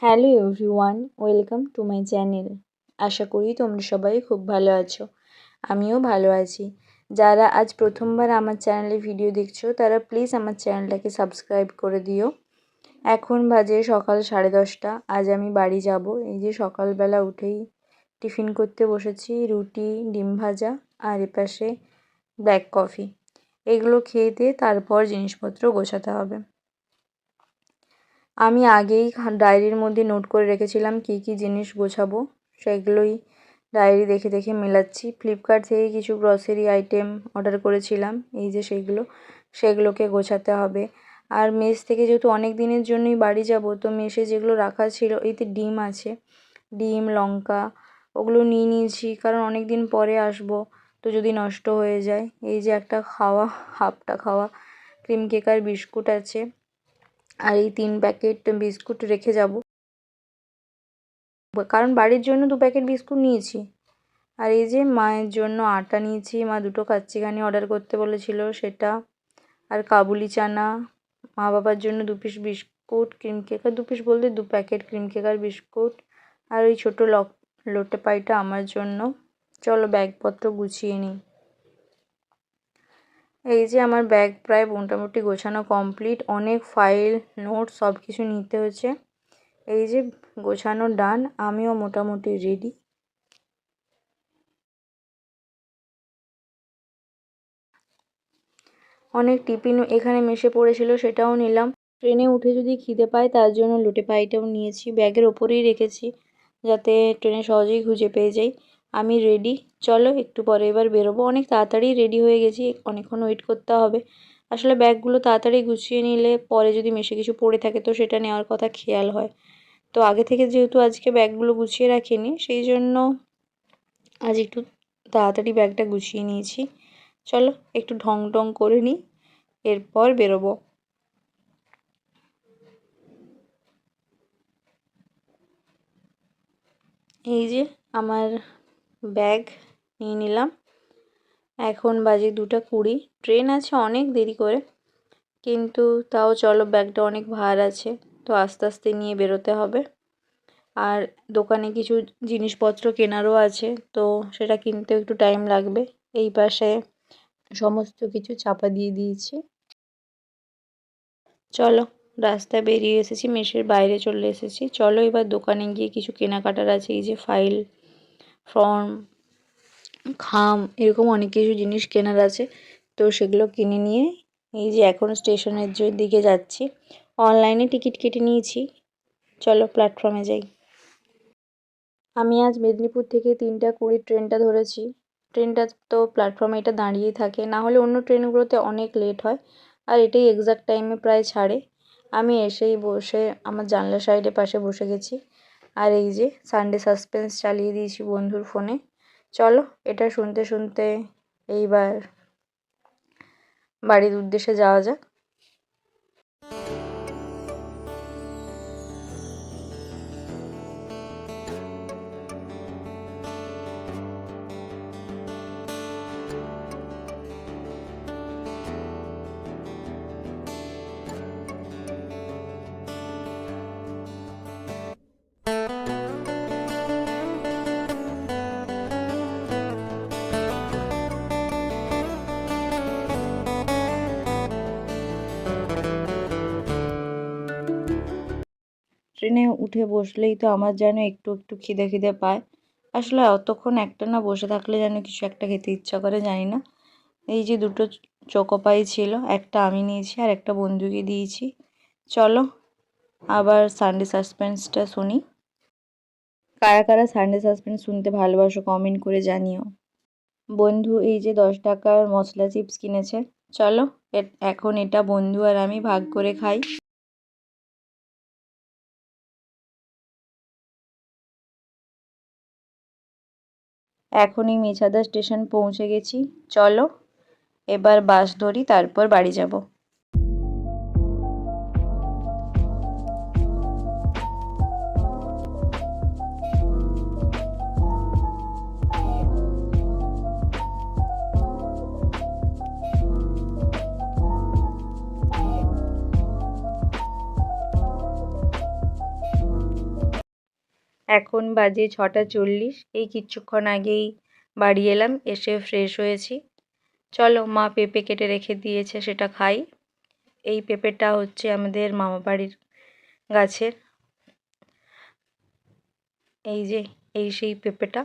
Hello everyone, welcome to my channel. আশা করি তোমরা সবাই খুব ভালো আছো। আমিও ভালো আছি। যারা আজ প্রথমবার আমার চ্যানেলে ভিডিও দেখছো তারা প্লিজ আমার চ্যানেলটাকে সাবস্ক্রাইব করে দিও। এখন বাজে সকাল 10:30। আজ আমি বাড়ি যাব। এই যে সকালবেলা উঠেই টিফিন করতে বসেছি, রুটি, ডিম ভাজা আর এপাশে ব্ল্যাক কফি। এগুলো খেয়ে দিয়ে তারপর জিনিসপত্র গোছাতে হবে। আমি আগেই ডায়েরির মধ্যে নোট করে রেখেছিলাম কী কী জিনিস গোছাবো, সেগুলোই ডায়েরি দেখে দেখে মেলাচ্ছি। ফ্লিপকার্ট থেকে কিছু গ্রসারি আইটেম অর্ডার করেছিলাম, এই যে সেগুলোকে গোছাতে হবে। আর মেস থেকে যেহেতু অনেক দিনের জন্যই বাড়ি যাব, তো মেসে যেগুলো রাখা ছিল, এতে ডিম আছে, ডিম, লঙ্কা, ওগুলো নিয়ে নিয়েছি, কারণ অনেক দিন পরে আসবো, তো যদি নষ্ট হয়ে যায়। এই যে একটা হাফটা খাওয়া ক্রিম কেক আর বিস্কুট আছে, আর এই 3 প্যাকেট বিস্কুট রেখে যাব, কারণ বাড়ির জন্য 2 প্যাকেট বিস্কুট নিয়েছি। আর এই যে মায়ের জন্য আটা নিয়েছি, মা 2টো কাচ্চিঘানি অর্ডার করতে বলেছিল, সেটা। আর কাবুলি চানা, মা বাবার জন্য 2 পিস বিস্কুট, ক্রিম কেক, আর 2 পিস বলতে 2 প্যাকেট ক্রিম কেক আর বিস্কুট, আর ওই ছোটো লোটে পাইটা আমার জন্য। চলো ব্যাগপত্র গুছিয়ে নিই। এই যে আমার ব্যাগ প্রায় মোটামুটি গোছানো কমপ্লিট। অনেক ফাইল, নোট সব কিছু নিতে হয়েছে। এই যে গোছানো ডান, আমিও মোটামুটি রেডি। অনেক টিফিন এখানে মেশে পড়েছিল, সেটাও নিলাম। ট্রেনে উঠে যদি খিদে পায় তার জন্য লোটে পাইটাও নিয়েছি, ব্যাগের ওপরেই রেখেছি যাতে ট্রেনে সহজেই খুঁজে পেয়ে যাই। আমি রেডি, চলো একটু পরে এবার বেরোবো। অনেক তাড়াতাড়ি রেডি হয়ে গেছি, অনেকক্ষণ ওয়েট করতে হবে। আসলে ব্যাগগুলো তাড়াতাড়ি গুছিয়ে নিলে পরে যদি মেশে কিছু পড়ে থাকে তো সেটা নেওয়ার কথা খেয়াল হয়। তো আগে থেকে যেহেতু আজকে ব্যাগগুলো গুছিয়ে রাখিনি, সেই জন্য আজ একটু তাড়াতাড়ি ব্যাগটা গুছিয়ে নিয়েছি। চলো একটু ঢং টং করে নিই, এরপর বেরোবো। এই যে আমার ব্যাগ নিয়ে নিলাম। এখন বাজে 2:20, ট্রেন আছে অনেক দেরি করে, কিন্তু তাও চলো, ব্যাগটা অনেক ভার আছে, তো আস্তে আস্তে নিয়ে বেরোতে হবে। আর দোকানে কিছু জিনিসপত্র কেনারও আছে, তো সেটা কিনতেও একটু টাইম লাগবে। এই পাশে সমস্ত কিছু চাপা দিয়ে দিয়েছি। চলো, রাস্তায় বেরিয়ে এসেছি, মেসের বাইরে চলে এসেছি। চলো এবার দোকানে গিয়ে কিছু কেনাকাটার আছে। এই যে ফাইল, ফর্ম, খাম, এরকম অনেক কিছু জিনিস কেনার আছে, তো সেগুলো কিনে নিয়ে এই যে এখন স্টেশনের দিকে যাচ্ছি। অনলাইনে টিকিট কেটে নিয়েছি, চলো প্ল্যাটফর্মে যাই। আমি আজ মেদিনীপুর থেকে 3:20 ট্রেনটা ধরেছি। ট্রেনটা তো প্ল্যাটফর্মে এটা দাঁড়িয়েই থাকে, না হলে অন্য ট্রেনগুলোতে অনেক লেট হয়, আর এটাই এক্সাক্ট টাইমে প্রায় ছাড়ে। আমি এসেই বসে আমার জানলার সাইডে পাশে বসে গেছি, আর এই যে সানডে সাসপেন্স চালিয়ে দিয়েছি বন্ধুর ফোনে। চলো এটা শুনতে শুনতে এইবার বাড়ির উদ্দেশ্যে যাওয়া যাক। ট্রেনে উঠে বসলেই তো আমার যেন একটু একটু খিদে খিদে পায়। আসলে অতক্ষণ একটানা বসে থাকলে যেন কিছু একটা খেতে ইচ্ছা করে, জানি না। এই যে 2টো চোকোপাই ছিল, একটা আমি নিয়েছি আর একটা বন্ধুকে দিয়েছি। চলো আবার সানডে সাসপেন্সটা শুনি। কারা কারা সানডে সাসপেন্স শুনতে ভালোবাসো কমেন্ট করে জানিও। বন্ধু এই যে 10 টাকার মশলা চিপস কিনেছে, চলো এখন এটা বন্ধু আর আমি ভাগ করে খাই। এখনই মেছাদা স্টেশন পৌঁছে গেছি, চলো এবার বাস ধরি, তারপর বাড়ি যাব। এখন বাজে 6:40। এই কিছুক্ষণ আগেই বাড়ি এলাম, এসে ফ্রেশ হয়েছি। চলো, মা পেঁপে কেটে রেখে দিয়েছে, সেটা খাই। এই পেঁপেটা হচ্ছে আমাদের মামা বাড়ির গাছের। এই যে, এই সেই পেঁপেটা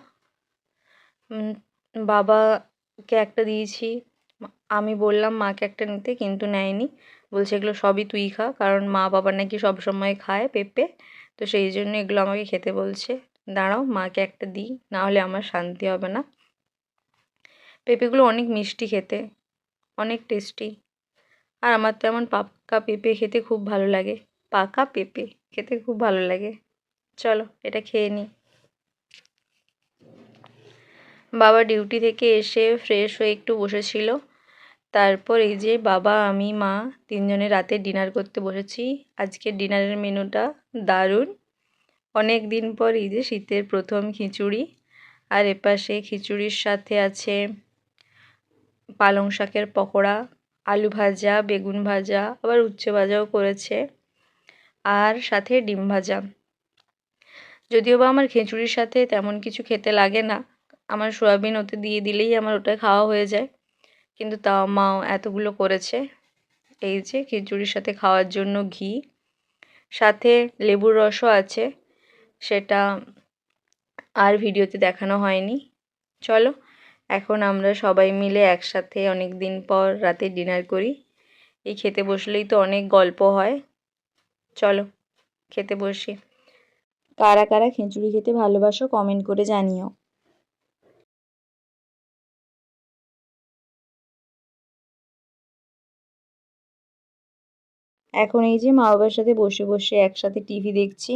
বাবাকে একটা দিয়েছি। আমি বললাম মাকে একটা নিতে, কিন্তু নেয়নি। বলছে এগুলো সবই তুই খা, কারণ মা বাবা নাকি সবসময় খায় পেঁপে, তো সেই জন্য এগুলো আমাকে খেতে বলছে। দাঁড়াও, মাকে একটা দিই, না হলে আমার শান্তি হবে না। পেঁপেগুলো অনেক মিষ্টি খেতে, অনেক টেস্টি। আর আমার তো এমন পাকা পেঁপে খেতে খুব ভালো লাগে। পাকা পেঁপে খেতে খুব ভালো লাগে। চলো, এটা খেয়ে নিই। বাবা ডিউটি থেকে এসে ফ্রেশ হয়ে একটু বসেছিল। তারপর এই যে বাবা, আমি, মা তিনজনে রাতে ডিনার করতে বসেছি। আজকের ডিনারের মেনুটা দারুণ। অনেক দিন পর এই যে শীতের প্রথম খিচুড়ি, আর এপাশে খিচুড়ির সাথে আছে পালং শাকের পকোড়া, আলু ভাজা, বেগুন ভাজা, আবার উচ্ছে ভাজাও করেছে, আর সাথে ডিম ভাজা। যদিও বা আমার খিচুড়ির সাথে তেমন কিছু খেতে লাগে না, আমার সয়াবিন ওতে দিয়ে দিলেই আমার ওটা খাওয়া হয়ে যায়, কিন্তু তাও মাও এতগুলো করেছে। এই যে খিচুড়ির সাথে খাওয়ার জন্য ঘি, সাথে লেবুর রসও আছে, সেটা আর ভিডিওতে দেখানো হয়নি। চলো, এখন আমরা সবাই মিলে একসাথে অনেক দিন পর রাতে ডিনার করি। এই খেতে বসলেই তো অনেক গল্প হয়। চলো, খেতে বসি। কারা কারা খিচুড়ি খেতে ভালোবাসো কমেন্ট করে জানিও। এখন এই যে মা বাবার সাথে বসে বসে একসাথে টিভি দেখছি।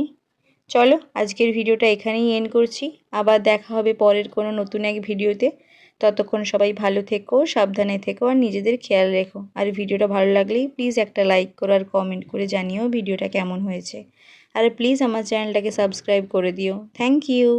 চলো, আজকের ভিডিওটা এখানেই এন্ড করছি। আবার দেখা হবে পরের কোনো নতুন এক ভিডিওতে। ততক্ষণ সবাই ভালো থেকো, সাবধানে থেকো, আর নিজেদের খেয়াল রেখো। আর ভিডিওটা ভালো লাগলেই প্লিজ একটা লাইক করো আর কমেন্ট করে জানিও ভিডিওটা কেমন হয়েছে। আর প্লিজ আমার চ্যানেলটাকে সাবস্ক্রাইব করে দিও। Thank you.